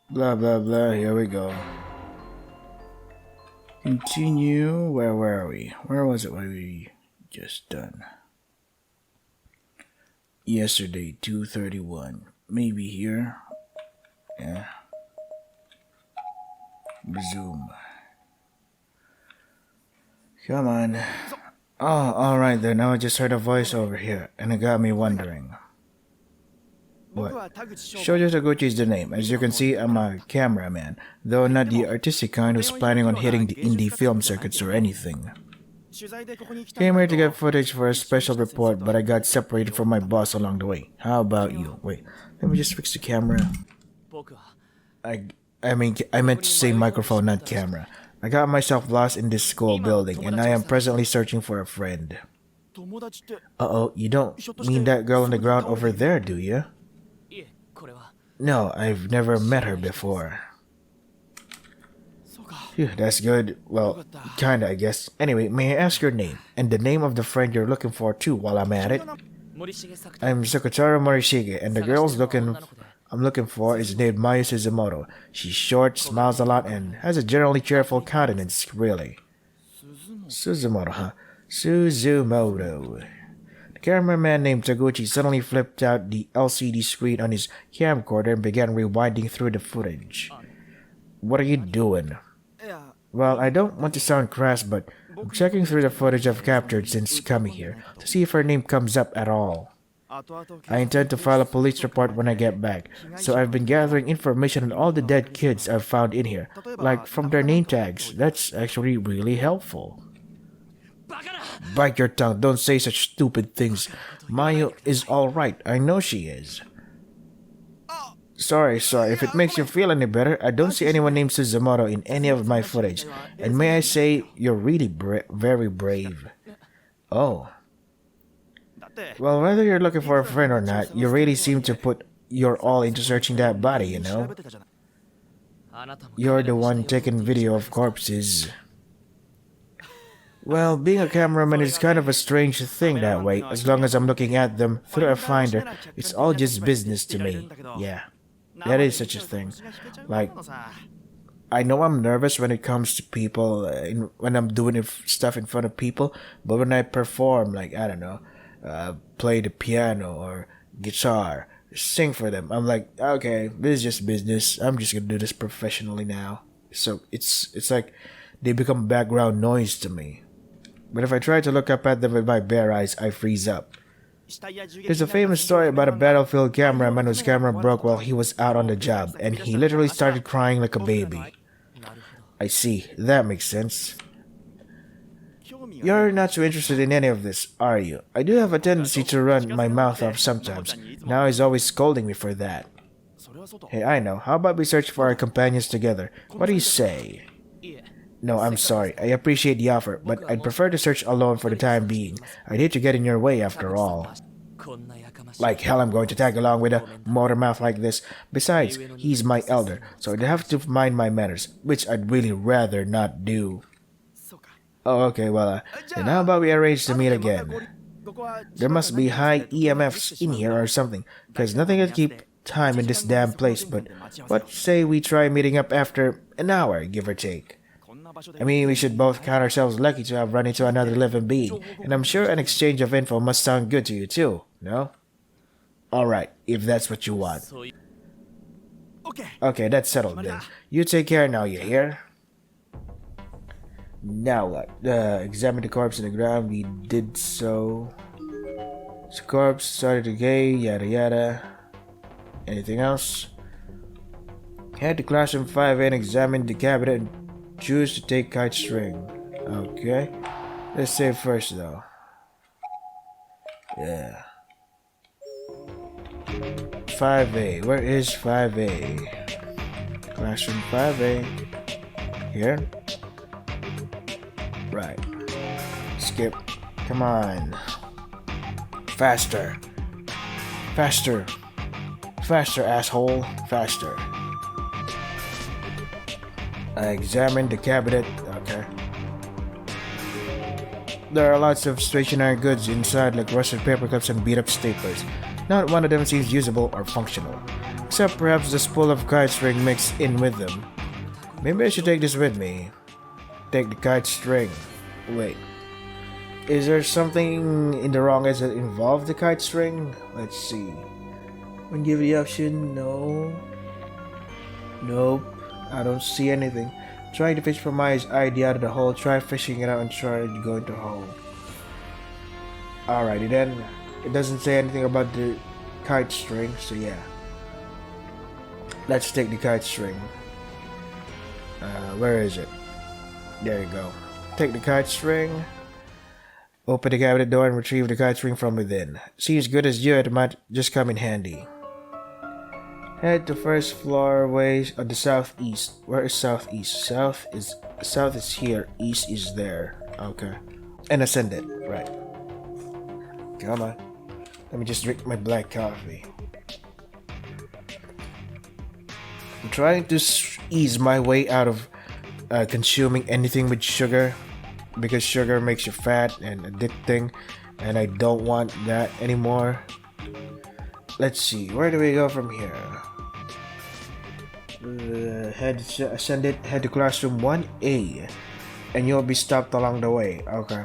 Blah blah blah, here we go. Continue, where were we? Where was it what we just done? Yesterday, 2:31. Maybe here? Yeah. Resume. Come on. Oh, alright then, now I just heard a voice over here, and it got me wondering. What? Shoujo Taguchi is the name. As you can see, I'm a cameraman, though not the artistic kind who's planning on hitting the indie film circuits or anything. Came here to get footage for a special report, but I got separated from my boss along the way. How about you? Wait, let me just fix the camera. I meant to say microphone, not camera. I got myself lost in this school building, and I am presently searching for a friend. Uh-oh, you don't mean that girl on the ground over there, do you? No, I've never met her before. Phew, that's good. Well, kinda, I guess. Anyway, may I ask your name? And the name of the friend you're looking for, too, while I'm at it? I'm Sakutaro Morishige, and the girl's I'm looking for is named Maya Suzumoto. She's short, smiles a lot, and has a generally cheerful countenance, really. Suzumoto, huh? Suzumoto. The cameraman named Taguchi suddenly flipped out the LCD screen on his camcorder and began rewinding through the footage. What are you doing? Well, I don't want to sound crass, but I'm checking through the footage I've captured since coming here to see if her name comes up at all. I intend to file a police report when I get back, so I've been gathering information on all the dead kids I've found in here, like from their name tags. That's actually really helpful. Bite your tongue, don't say such stupid things. Mayu is alright, I know she is. Sorry, if it makes you feel any better, I don't see anyone named Suzumoto in any of my footage, and may I say, you're really very brave. Oh. Well, whether you're looking for a friend or not, you really seem to put your all into searching that body, you know? You're the one taking video of corpses. Well, being a cameraman is kind of a strange thing that way. As long as I'm looking at them through a finder, it's all just business to me. Yeah, that is such a thing. Like, I know I'm nervous when it comes to people, when I'm doing stuff in front of people, but when I perform, like, I don't know, play the piano or guitar, sing for them, I'm like, okay, this is just business. I'm just gonna do this professionally now. So it's like they become background noise to me. But if I try to look up at them with my bare eyes, I freeze up. There's a famous story about a battlefield cameraman whose camera broke while he was out on the job, and he literally started crying like a baby. I see, that makes sense. You're not too interested in any of this, are you? I do have a tendency to run my mouth off sometimes. Now he's always scolding me for that. Hey, I know. How about we search for our companions together? What do you say? No, I'm sorry. I appreciate the offer, but I'd prefer to search alone for the time being. I'd hate to get in your way after all. Like hell, I'm going to tag along with a motor mouth like this. Besides, he's my elder, so I'd have to mind my manners, which I'd really rather not do. Oh, okay, well, then how about we arrange to meet again? There must be high EMFs in here or something, because nothing can keep time in this damn place, but what say we try meeting up after an hour, give or take? I mean, we should both count ourselves lucky to have run into another living being, and I'm sure an exchange of info must sound good to you too, no? Alright, if that's what you want. Okay, that's settled then. You take care now, you hear? Now what? Examine the corpse in the ground. We did so. The corpse started to decay, yada yada. Anything else? Head to classroom 5A and examine the cabinet and choose to take kite string. Okay. Let's save first though. Yeah. 5A. Where is 5A? Classroom 5A. Here? Right. Skip. Come on. Faster. Faster. Faster, asshole. Faster. I examined the cabinet. Okay. There are lots of stationary goods inside, like rusted paper clips and beat-up staplers. Not one of them seems usable or functional. Except perhaps the spool of kite string mixed in with them. Maybe I should take this with me. Take the kite string. Wait. Is there something in the wrong as it involved the kite string? Let's see. When given the option, no. Nope. I don't see anything. Trying to fish for my idea out of the hole. Try fishing it out and try to go into the hole. Alrighty then. It doesn't say anything about the kite string, so yeah. Let's take the kite string. Where is it? There you go. Take the kite string. Open the cabinet door and retrieve the kite string from within. See, as good as you, it might just come in handy. Head to first floor ways on the southeast. Where is southeast? South is here. East is there. Okay. And ascend it. Right. Come on. Let me just drink my black coffee. I'm trying to ease my way out of consuming anything with sugar, because sugar makes you fat and addicting, and I don't want that anymore. Let's see, where do we go from here? Head to classroom 1A, and you'll be stopped along the way. Okay.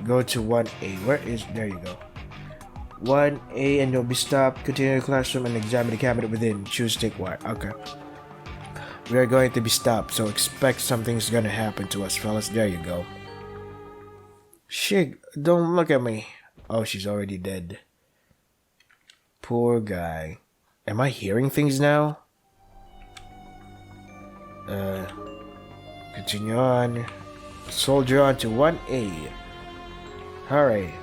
Go to 1A. There you go. 1A, and you'll be stopped. Continue the classroom and examine the cabinet within. Choose take wire. Okay. We are going to be stopped, so expect something's gonna happen to us, fellas. There you go. Shig, don't look at me. Oh, she's already dead. Poor guy. Am I hearing things now? Continue on. Soldier on to 1A. Hurry.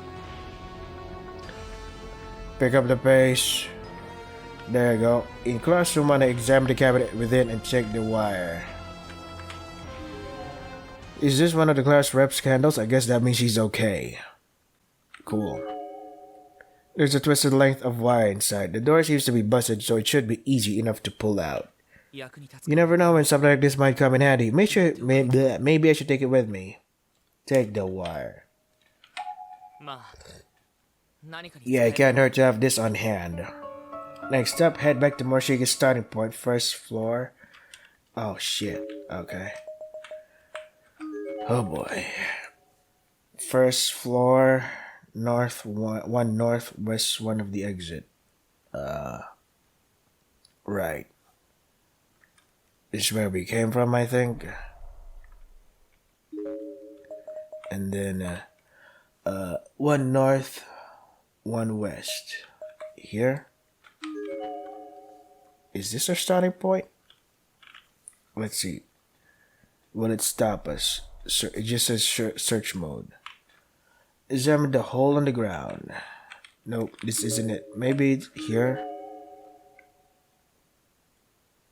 Pick up the pace. There you go. In classroom 1, examine the cabinet within and check the wire. Is this one of the class rep's candles? I guess that means he's okay. Cool. There's a twisted length of wire inside. The door seems to be busted, so it should be easy enough to pull out. You never know when something like this might come in handy. Maybe I should take it with me. Take the wire. Yeah, it can't hurt to have this on hand. Next up, head back to Morishige's starting point, first floor. Oh shit, okay. Oh boy. First floor, north one north, west one of the exit. Right. This is where we came from, I think. And then, one north, one west. Here. Is this our starting point? Let's see. Will it stop us? It just says search mode. Examine the hole in the ground. Nope, this isn't it. Maybe it's here.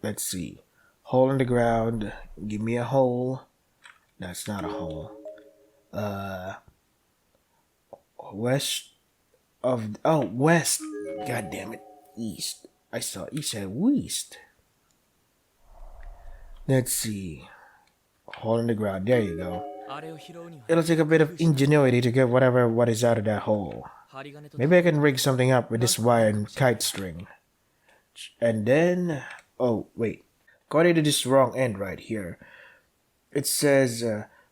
Let's see. Hole in the ground. Give me a hole. That's not a hole. West of... Oh, west. God damn it. East. I saw you said west. Let's see. Hole in the ground. There you go. It'll take a bit of ingenuity to get what is out of that hole. Maybe I can rig something up with this wire and kite string. And then... Oh, wait. According to this wrong end right here, it says,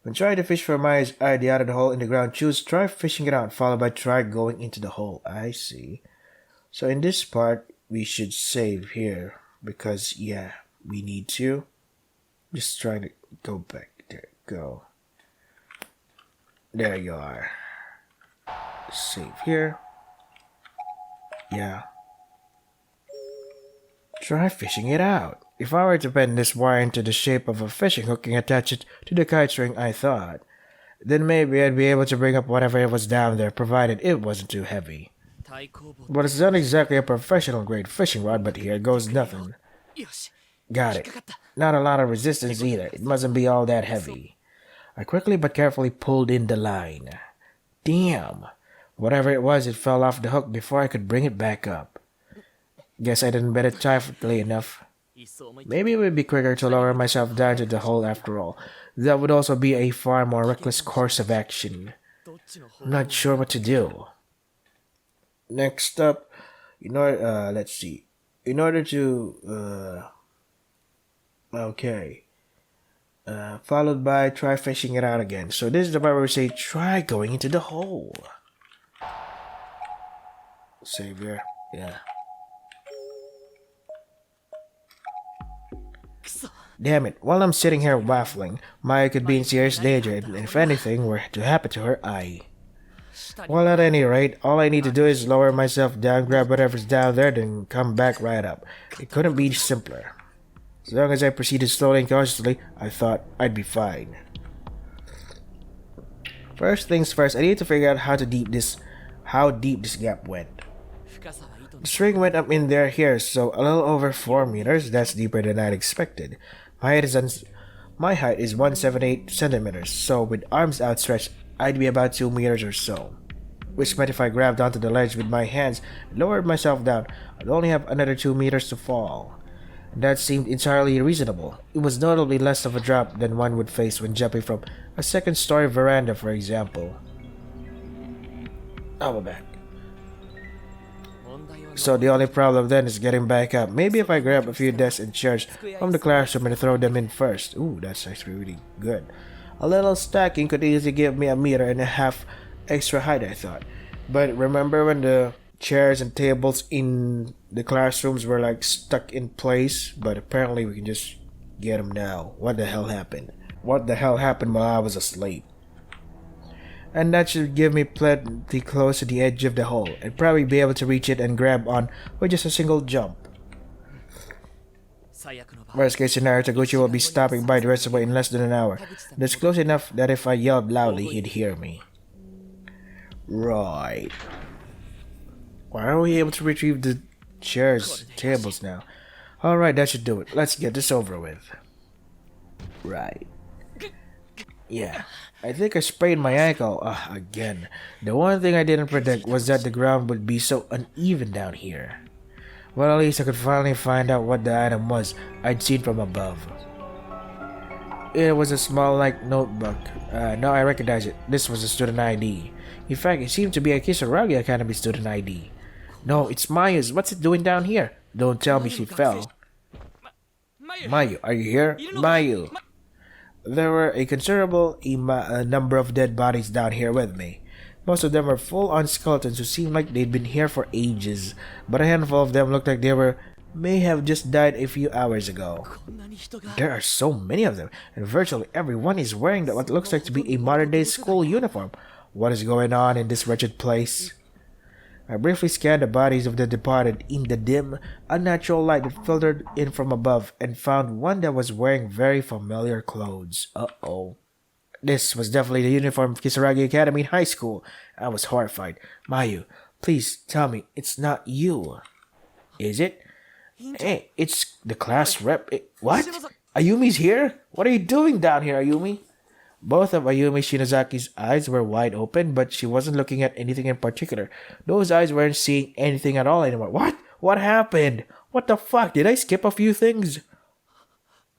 when trying to fish for Maya's idea out of the hole in the ground, choose try fishing it out, followed by try going into the hole. I see. So in this part, we should save here, because, yeah, we need to. Just trying to go back. There you go. There you are. Save here. Yeah. Try fishing it out. If I were to bend this wire into the shape of a fishing hook and attach it to the kite string, I thought, then maybe I'd be able to bring up whatever it was down there, provided it wasn't too heavy. But it's not exactly a professional grade fishing rod, but here goes nothing. Got it. Not a lot of resistance either. It mustn't be all that heavy. I quickly but carefully pulled in the line. Damn. Whatever it was, it fell off the hook before I could bring it back up. Guess I didn't bend it tightly enough. Maybe it would be quicker to lower myself down to the hole after all. That would also be a far more reckless course of action. I'm not sure what to do. Next up, let's see. In order to, okay. Followed by try fishing it out again. So this is the part where we say try going into the hole. Save here. Yeah. Damn it. While I'm sitting here waffling, Maya could be in serious danger, and if anything were to happen to her, well, at any rate, all I need to do is lower myself down, grab whatever's down there, then come back right up. It couldn't be simpler. As long as I proceeded slowly and cautiously, I thought I'd be fine. First things first, I need to figure out how deep this gap went. The string went up in there here, so a little over 4 meters. That's deeper than I'd expected. My height is 178 centimeters, so with arms outstretched, I'd be about 2 meters or so. Which meant if I grabbed onto the ledge with my hands and lowered myself down, I'd only have another 2 meters to fall. That seemed entirely reasonable. It was notably less of a drop than one would face when jumping from a second-story veranda, for example. Oh, we're back. So the only problem then is getting back up. Maybe if I grab a few desks and chairs from the classroom and throw them in first. Ooh, that's actually really good. A little stacking could easily give me 1.5 meters extra height, I thought. But remember when the chairs and tables in the classrooms were like stuck in place? But apparently we can just get them now. What the hell happened? What the hell happened while I was asleep? And that should give me plenty close to the edge of the hole, and probably be able to reach it and grab on with just a single jump. Worst case scenario, Taguchi will be stopping by the reservoir in less than an hour. That's close enough that if I yelled loudly, he'd hear me. Right. Why are we able to retrieve the chairs, tables now? Alright, that should do it. Let's get this over with. Right. Yeah. I think I sprained my ankle again. The one thing I didn't predict was that the ground would be so uneven down here. Well, at least I could finally find out what the item was I'd seen from above. It was a small, notebook. Now I recognize it. This was a student ID. In fact, it seemed to be a Kisaragi Academy student ID. No, it's Maya's. What's it doing down here? Don't tell me she fell. Mayu, are you here? Mayu. There were a considerable number of dead bodies down here with me. Most of them were full-on skeletons who seemed like they'd been here for ages, but a handful of them looked like they may have just died a few hours ago. There are so many of them, and virtually everyone is wearing what looks like to be a modern-day school uniform. What is going on in this wretched place? I briefly scanned the bodies of the departed in the dim, unnatural light that filtered in from above and found one that was wearing very familiar clothes. Uh-oh. This was definitely the uniform of Kisaragi Academy in high school. I was horrified. Mayu, please tell me it's not you. Is it? Hey, it's the class rep. What? Ayumi's here? What are you doing down here, Ayumi? Both of Ayumi Shinazaki's eyes were wide open, but she wasn't looking at anything in particular. Those eyes weren't seeing anything at all anymore. What? What happened? What the fuck? Did I skip a few things?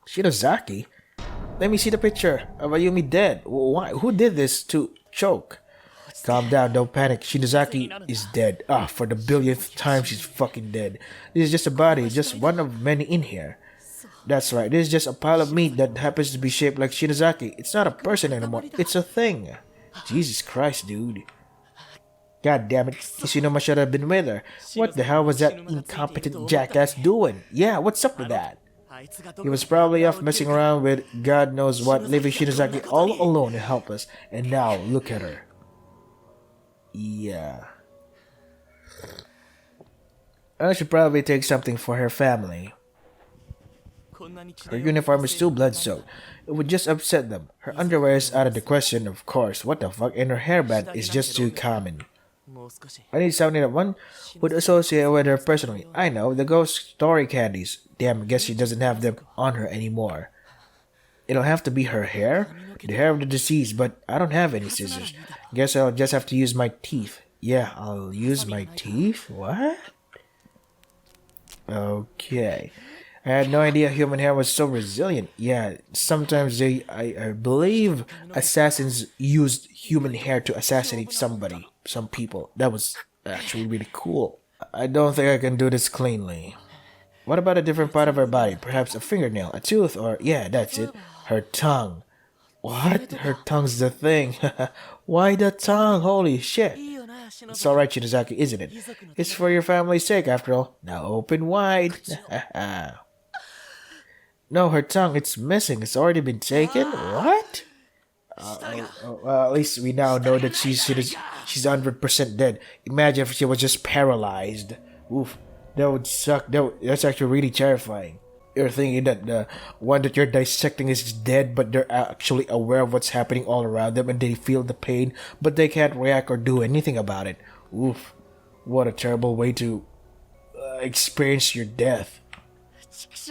Shinozaki? Let me see the picture of Ayumi dead. Why? Who did this to choke? Calm down, don't panic. Shinozaki is dead. For the billionth time she's fucking dead. This is just a body, just one of many in here. That's right, this is just a pile of meat that happens to be shaped like Shinozaki. It's not a person anymore, it's a thing. Jesus Christ, dude. God damn it, Kishinuma should have been with her. What the hell was that incompetent jackass doing? Yeah, what's up with that? He was probably off messing around with God knows what, leaving Shinozaki all alone and helpless. And now, look at her. Yeah. I should probably take something for her family. Her uniform is too blood-soaked. It would just upset them. Her underwear is out of the question, of course. What the fuck? And her hairband is just too common. I need something that one would associate with her personally. I know, the ghost story candies. Damn, I guess she doesn't have them on her anymore. It'll have to be her hair? The hair of the deceased, but I don't have any scissors. Guess I'll just have to use my teeth. Yeah, I'll use my teeth? What? Okay. I had no idea human hair was so resilient. Yeah, sometimes I believe assassins used human hair to assassinate somebody, some people. That was actually really cool. I don't think I can do this cleanly. What about a different part of her body? Perhaps a fingernail, a tooth, or yeah, that's it. Her tongue. What? Her tongue's the thing. Why the tongue? Holy shit. It's alright, Shinozaki, isn't it? It's for your family's sake, after all. Now open wide. No, her tongue, it's missing. It's already been taken? What? Well, at least we now know that she's 100% dead. Imagine if she was just paralyzed. Oof. That would suck. That's actually really terrifying. You're thinking that the one that you're dissecting is dead, but they're actually aware of what's happening all around them and they feel the pain, but they can't react or do anything about it. Oof. What a terrible way to experience your death.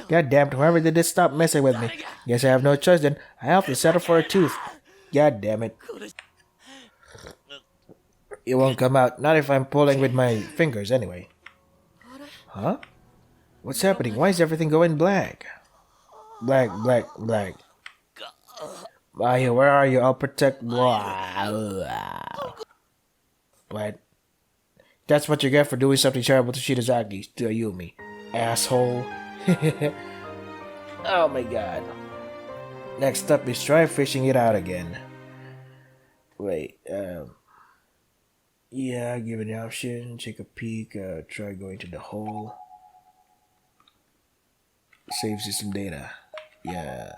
God damn it, whoever did this, stop messing with me. Guess I have no choice then. I have to settle for a tooth. God damn it. It won't come out. Not if I'm pulling with my fingers anyway. Huh? What's happening? Why is everything going black? Black. Maya, where are you? I'll protect... What? That's what you get for doing something terrible to Shinozaki, to Ayumi. Asshole. Oh my god. Next up is try fishing it out again. Wait, yeah, give it an option, take a peek, try going to the hole. Save system data. Yeah.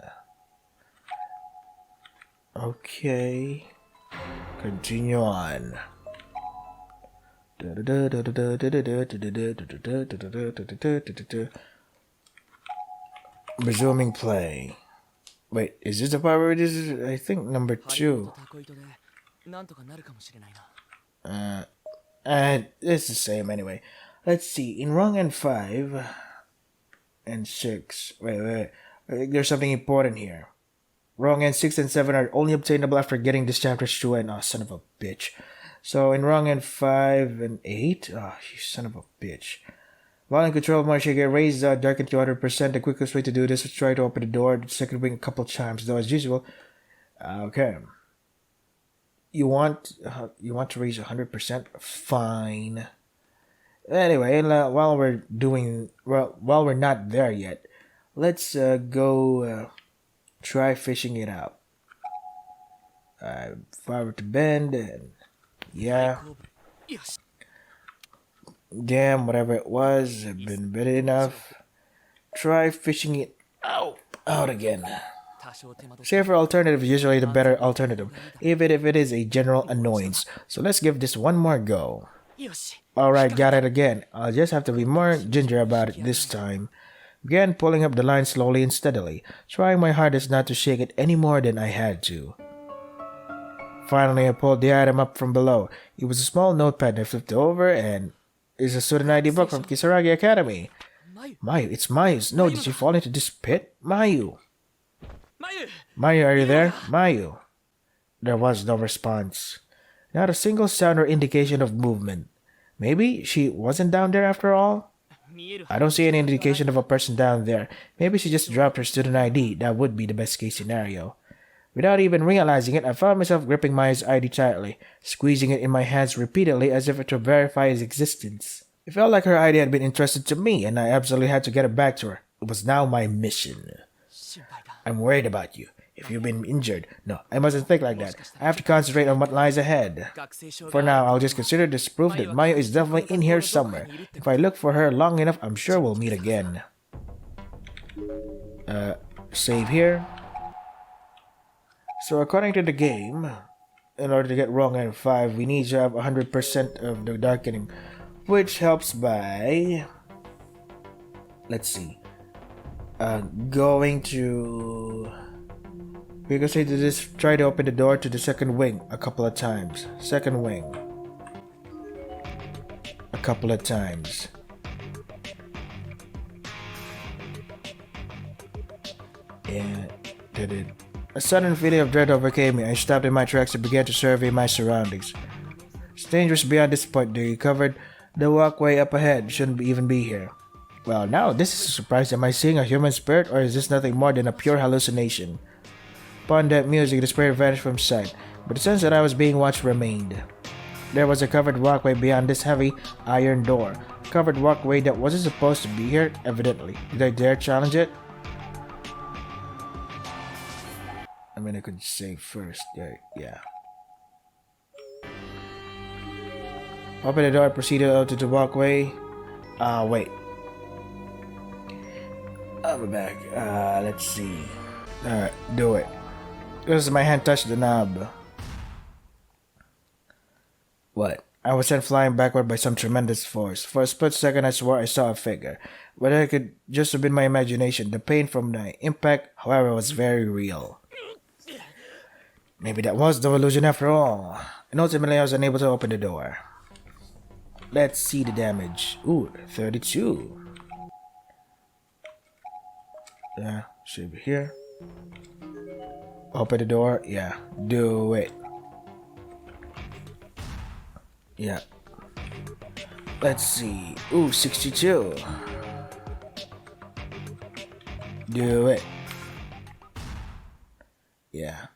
Okay. Continue on. Resuming play. Wait, is this the part where this is? I think number 2. It's the same anyway. Let's see. In Wrong and 5 and 6. Wait. I think there's something important here. Wrong and 6 and 7 are only obtainable after getting this chapter's true and son of a bitch. So in Wrong and 5 and 8, you son of a bitch. While in control of Morishige, raise darken to 100%. The quickest way to do this is try to open the door the second wing a couple times, though as usual. Okay. You want to raise 100%? Fine. Anyway, while we're not there yet, let's go try fishing it out. Forward to bend and yeah. Damn, whatever it was, I've been bit enough. Try fishing it out again. Safer alternative is usually the better alternative, even if it is a general annoyance. So let's give this one more go. Alright, got it again. I'll just have to be more ginger about it this time. Began pulling up the line slowly and steadily, trying my hardest not to shake it any more than I had to. Finally, I pulled the item up from below. It was a small notepad. I flipped it over and it's a student ID book from Kisaragi Academy. Mayu, it's Mayu's. No, did she fall into this pit? Mayu, are you there? Mayu. There was no response. Not a single sound or indication of movement. Maybe she wasn't down there after all? I don't see any indication of a person down there. Maybe she just dropped her student ID. That would be the best case scenario. Without even realizing it, I found myself gripping Maya's ID tightly, squeezing it in my hands repeatedly as if to verify its existence. It felt like her ID had been entrusted to me, and I absolutely had to get it back to her. It was now my mission. I'm worried about you. If you've been injured. No, I mustn't think like that. I have to concentrate on what lies ahead. For now, I'll just consider this proof that Maya is definitely in here somewhere. If I look for her long enough, I'm sure we'll meet again. Save here. So according to the game, in order to get Wrong and 5, we need to have 100% of the darkening, which helps by, let's see, going to, we can say to this, try to open the door to the second wing a couple of times. Second wing. A couple of times. And did it. A sudden feeling of dread overcame me. I stopped in my tracks and began to survey my surroundings. It's dangerous beyond this point. You covered the walkway up ahead. Shouldn't even be here. Well, now this is a surprise. Am I seeing a human spirit, or is this nothing more than a pure hallucination? Upon that music, the spirit vanished from sight, but the sense that I was being watched remained. There was a covered walkway beyond this heavy iron door. covered walkway that wasn't supposed to be here, evidently. Did I dare challenge it? I mean, I could save first. Yeah. Open the door, proceeded out to the walkway. Wait. I'll be back. Let's see. Alright, do it. Because my hand touched the knob. What? I was sent flying backward by some tremendous force. For a split second, I swore I saw a figure. Whether it could just have been my imagination, the pain from the impact, however, was very real. Maybe that was the illusion after all. And ultimately, I was unable to open the door. Let's see the damage. Ooh, 32. Yeah, should be here. Open the door. Yeah, do it. Yeah. Let's see. Ooh, 62. Do it. Yeah.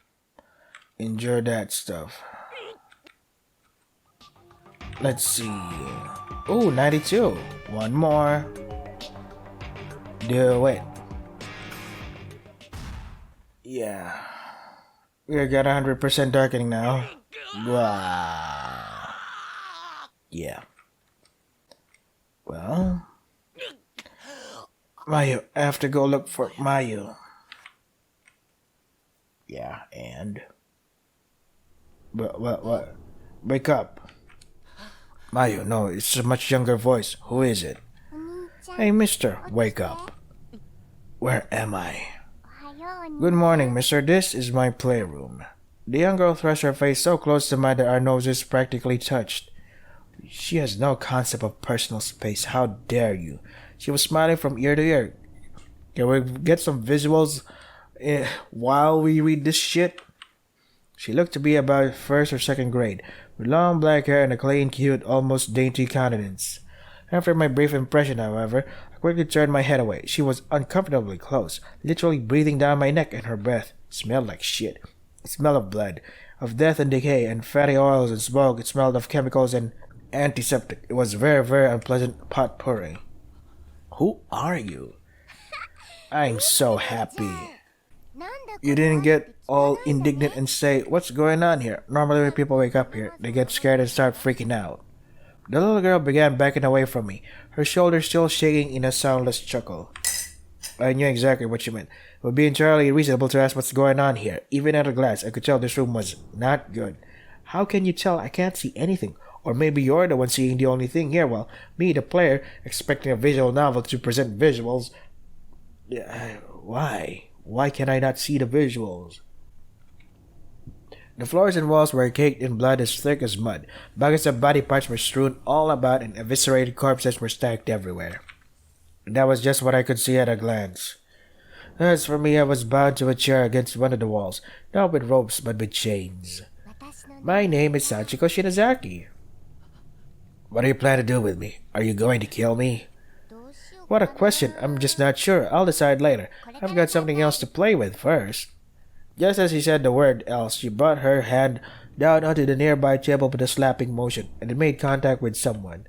Enjoy that stuff. Let's see. Ooh, 92. One more. Do it. Yeah. We got 100% darkening now. Wow. Yeah. Well. Mayu, I have to go look for Mayu. Yeah, and? What? Wake up. Mayu, no, it's a much younger voice. Who is it? Hey, mister, wake up. Where am I? Good morning, mister. This is my playroom. The young girl thrust her face so close to mine that our noses practically touched. She has no concept of personal space. How dare you? She was smiling from ear to ear. Can we get some visuals while we read this shit? She looked to be about first or second grade, with long black hair and a clean, cute, almost dainty countenance. After my brief impression, however, I quickly turned my head away. She was uncomfortably close, literally breathing down my neck, and her breath smelled like shit. It smelled of blood, of death and decay, and fatty oils and smoke. It smelled of chemicals and antiseptic. It was very, very unpleasant potpourri. Who are you? I'm so happy. You didn't get all indignant and say, what's going on here? Normally when people wake up here, they get scared and start freaking out. The little girl began backing away from me, her shoulders still shaking in a soundless chuckle. I knew exactly what she meant. It would be entirely reasonable to ask what's going on here. Even at a glance, I could tell this room was not good. How can you tell? I can't see anything. Or maybe you're the one seeing the only thing here, while me, the player, expecting a visual novel to present visuals. Why? Why can I not see the visuals? The floors and walls were caked in blood as thick as mud. Buckets of body parts were strewn all about, and eviscerated corpses were stacked everywhere. That was just what I could see at a glance. As for me, I was bound to a chair against one of the walls, not with ropes but with chains. My name is Sachiko Shinazaki. What do you plan to do with me? Are you going to kill me? What a question. I'm just not sure. I'll decide later. I've got something else to play with first. Just as he said the word else, she brought her hand down onto the nearby table with a slapping motion, and it made contact with someone.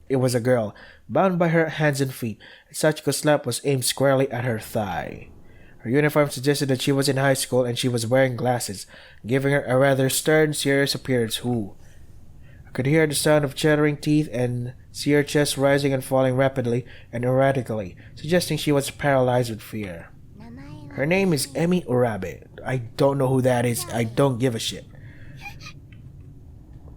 It was a girl, bound by her hands and feet, and Sachiko's slap was aimed squarely at her thigh. Her uniform suggested that she was in high school, and she was wearing glasses, giving her a rather stern, serious appearance. I could hear the sound of chattering teeth and see her chest rising and falling rapidly and erratically, suggesting she was paralyzed with fear. Her name is Emi Urabe. I don't know who that is. I don't give a shit.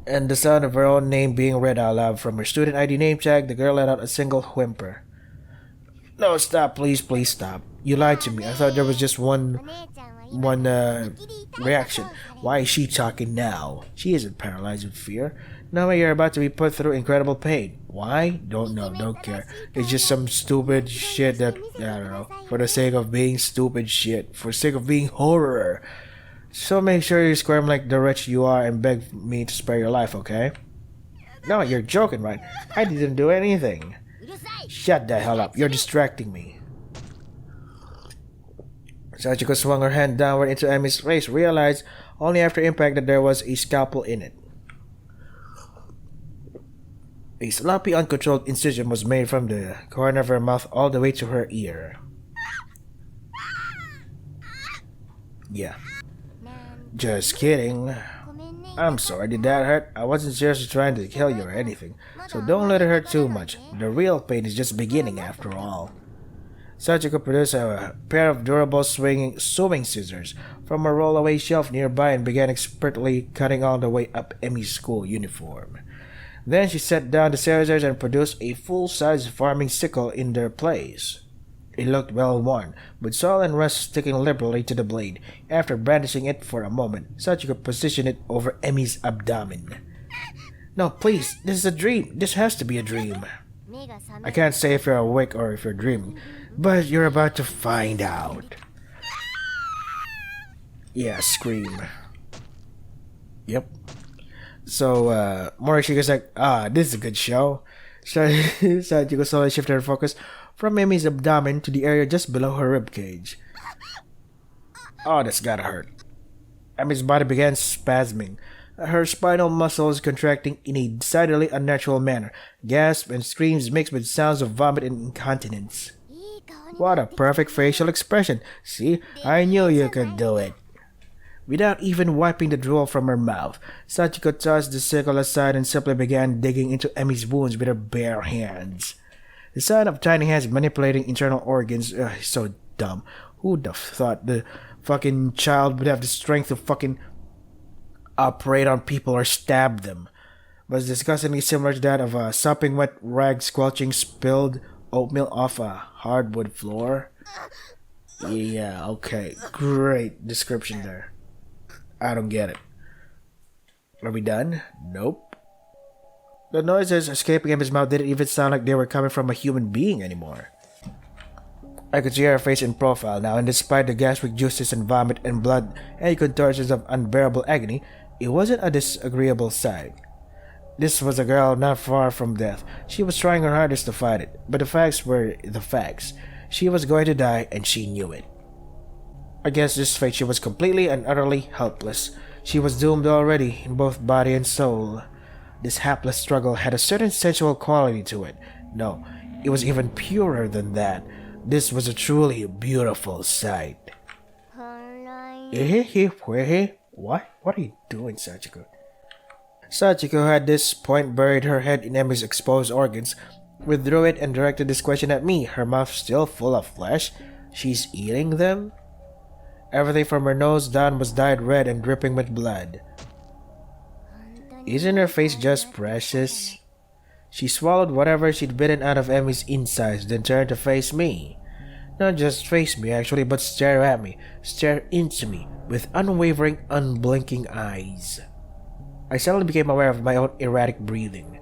And the sound of her own name being read out loud from her student ID name tag, the girl let out a single whimper. No, stop, please stop. You lied to me. I thought there was just one reaction. Why is she talking now? She isn't paralyzed with fear. Now you're about to be put through incredible pain. Why? Don't know, don't care. It's just some stupid shit that, I don't know, for the sake of being stupid shit, for the sake of being horror. So make sure you squirm like the wretch you are and beg me to spare your life, okay? No, you're joking, right? I didn't do anything. Shut the hell up, you're distracting me. Sachiko swung her hand downward into Emi's face, realized only after impact that there was a scalpel in it. A sloppy, uncontrolled incision was made from the corner of her mouth all the way to her ear. Yeah. Just kidding. I'm sorry, did that hurt? I wasn't seriously trying to kill you or anything, so don't let it hurt too much. The real pain is just beginning after all. Sachiko produced a pair of durable swinging sewing scissors from a rollaway shelf nearby and began expertly cutting all the way up Emmy's school uniform. Then she set down the scissors and produced a full-size farming sickle in their place. It looked well worn, with saw and rust sticking liberally to the blade. After brandishing it for a moment, Sachiko positioned it over Emmy's abdomen. No, please, this is a dream. This has to be a dream. I can't say if you're awake or if you're dreaming, but you're about to find out. Yeah, scream. Yep. So, Morishika's like, this is a good show. Sachiko slowly shifted her focus from Emmy's abdomen to the area just below her ribcage. Oh, that's gotta hurt. Emmy's body began spasming, her spinal muscles contracting in a decidedly unnatural manner. Gasps and screams mixed with sounds of vomit and incontinence. What a perfect facial expression. See, I knew you could do it. Without even wiping the drool from her mouth, Sachiko tossed the sickle aside and simply began digging into Emmy's wounds with her bare hands. The sound of tiny hands manipulating internal organs is so dumb. Who'd have thought the fucking child would have the strength to fucking operate on people or stab them? Was disgustingly similar to that of a sopping wet rag squelching spilled oatmeal off a hardwood floor. Yeah, okay. Great description there. I don't get it. Are we done? Nope. The noises escaping his mouth didn't even sound like they were coming from a human being anymore. I could see her face in profile now, and despite the gastric juices and vomit and blood and contortions of unbearable agony, it wasn't a disagreeable sight. This was a girl not far from death. She was trying her hardest to fight it, but the facts were the facts. She was going to die, and she knew it. Against this fate, she was completely and utterly helpless. She was doomed already, in both body and soul. This hapless struggle had a certain sensual quality to it. No, it was even purer than that. This was a truly beautiful sight. What? What are you doing, Sachiko? Sachiko had at this point buried her head in Emmy's exposed organs, withdrew it and directed this question at me, her mouth still full of flesh. She's eating them? Everything from her nose down was dyed red and dripping with blood. Isn't her face just precious? She swallowed whatever she'd bitten out of Emmy's insides, then turned to face me. Not just face me, actually, but stare at me, stare into me, with unwavering, unblinking eyes. I suddenly became aware of my own erratic breathing.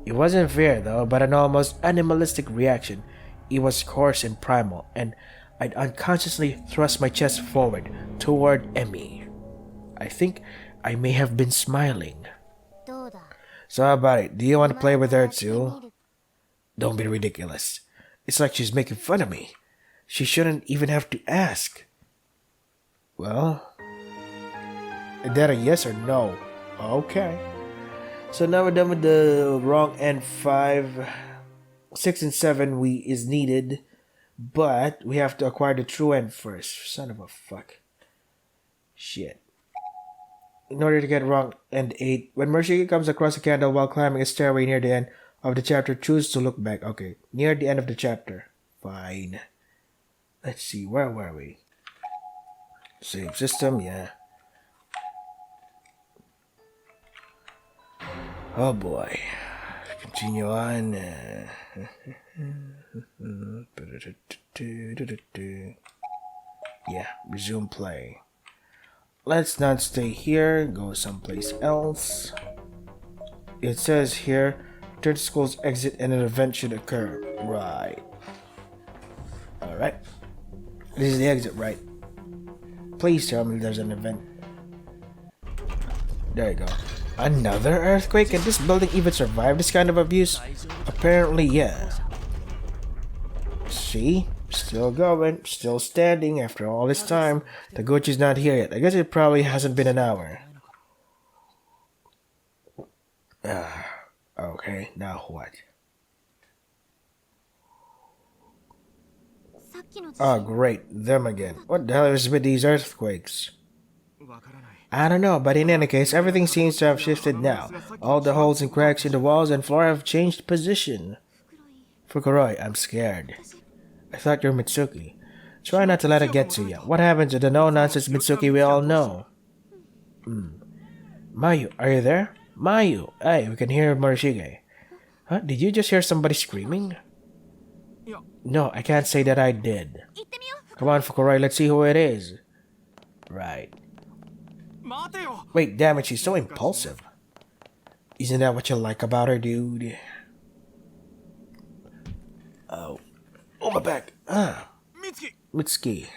It wasn't fear, though, but an almost animalistic reaction. It was coarse and primal, and I'd unconsciously thrust my chest forward, toward Emmy. I think I may have been smiling. So how about it? Do you want to play with her too? Don't be ridiculous. It's like she's making fun of me. She shouldn't even have to ask. Well, is that a yes or no? Okay. So now we're done with the wrong end 5. 6 and 7 is needed, but we have to acquire the true end first. Son of a fuck. Shit. In order to get wrong end 8, when Morishige comes across a candle while climbing a stairway near the end of the chapter, choose to look back. Okay, near the end of the chapter. Fine. Let's see, where were we? Save system, yeah. Oh boy. Continue on. Yeah, resume play. Let's not stay here, go someplace else. It says here, return to school's exit and an event should occur. Right. Alright. This is the exit, right? Please tell me there's an event. There you go. Another earthquake? Can this building even survive this kind of abuse? Apparently, yeah. See? Still going, still standing after all this time. Taguchi's not here yet. I guess it probably hasn't been an hour. Okay, now what? Oh, great. Them again. What the hell is with these earthquakes? I don't know, but in any case, everything seems to have shifted now. All the holes and cracks in the walls and floor have changed position. Fukuroi, I'm scared. I thought you're Mitsuki. Try not to let it get to you. What happened to the no-nonsense Mitsuki we all know? Mayu, are you there? Mayu! Hey, we can hear Morishige. Huh? Did you just hear somebody screaming? No, I can't say that I did. Come on, Fukuroi, let's see who it is. Right. Wait, damn it, she's so impulsive. Isn't that what you like about her, dude? Oh, my back. Mitsuki.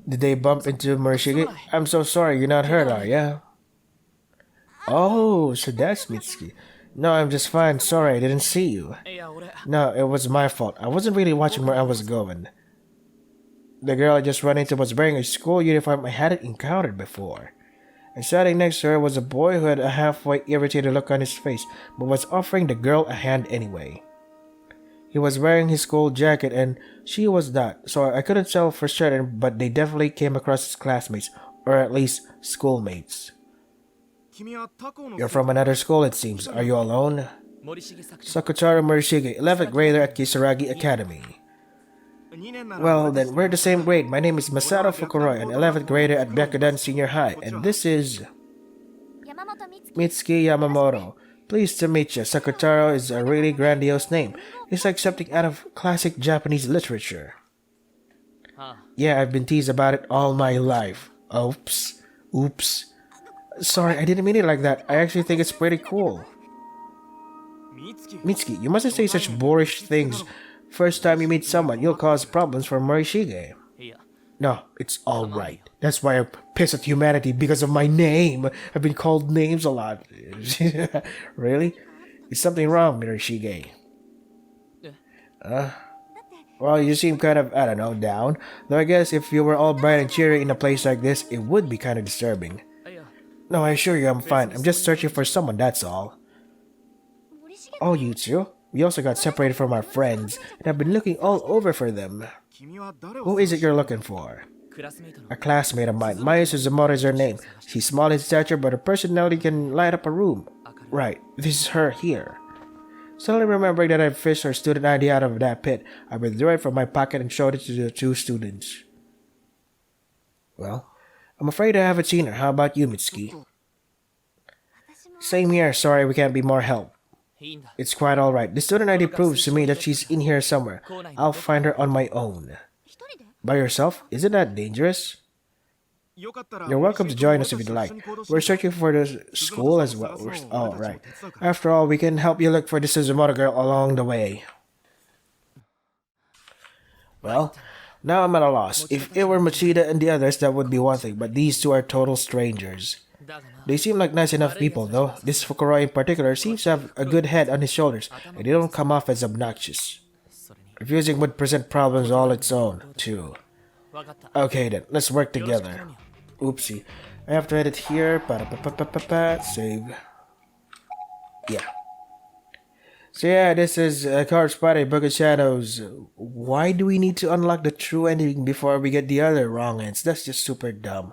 Did they bump into Morishige? I'm so sorry, you're not hurt, are ya? Oh, so that's Mitsuki. No, I'm just fine. Sorry, I didn't see you. No, it was my fault. I wasn't really watching where I was going. The girl I just ran into was wearing a school uniform I hadn't encountered before. And standing next to her was a boy who had a halfway irritated look on his face, but was offering the girl a hand anyway. He was wearing his school jacket and she was not, so I couldn't tell for certain, but they definitely came across as classmates, or at least schoolmates. You're from another school, it seems. Are you alone? Sakutaro Morishige, 11th grader at Kisaragi Academy. Well, then, we're the same grade. My name is Masato Fukuroi, an 11th grader at Byakudan Senior High, and this is Mitsuki Yamamoto. Pleased to meet you. Sakutaro is a really grandiose name. It's like something out of classic Japanese literature. Yeah, I've been teased about it all my life. Oops. Sorry, I didn't mean it like that. I actually think it's pretty cool. Mitsuki, you mustn't say such boorish things. First time you meet someone, you'll cause problems for Morishige. No, it's alright. That's why I'm pissed at humanity because of my name. I've been called names a lot. Really? Is something wrong, Morishige? Well, you seem kind of, I don't know, down. Though I guess if you were all bright and cheery in a place like this, it would be kind of disturbing. No, I assure you I'm fine. I'm just searching for someone, that's all. Oh, you two? We also got separated from our friends, and I've been looking all over for them. Who is it you're looking for? A classmate of mine. Maya Suzumoto is her name. She's small in stature, but her personality can light up a room. Right, this is her here. Suddenly remembering that I fished her student ID out of that pit, I withdrew it from my pocket and showed it to the two students. Well, I'm afraid I haven't seen her. How about you, Mitsuki? Same here. Sorry we can't be more help. It's quite alright. The student ID proves to me that she's in here somewhere. I'll find her on my own. By yourself? Isn't that dangerous? You're welcome to join us if you'd like. We're searching for the school as well. Oh, right. After all, we can help you look for the Suzumoto girl along the way. Well, now I'm at a loss. If it were Machida and the others, that would be one thing, but these two are total strangers. They seem like nice enough people, though. This Fukuroi in particular seems to have a good head on his shoulders, and they don't come off as obnoxious. Refusing would present problems all its own, too. Okay then, let's work together. Oopsie. I have to edit here. Save. Yeah. So yeah, this is Card Spotty Book of Shadows. Why do we need to unlock the true ending before we get the other wrong ends? That's just super dumb.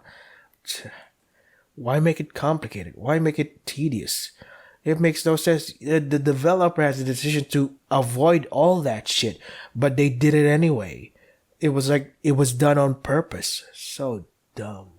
Why make it complicated? Why make it tedious? It makes no sense. The developer has the decision to avoid all that shit, but they did it anyway. It was like it was done on purpose. So dumb.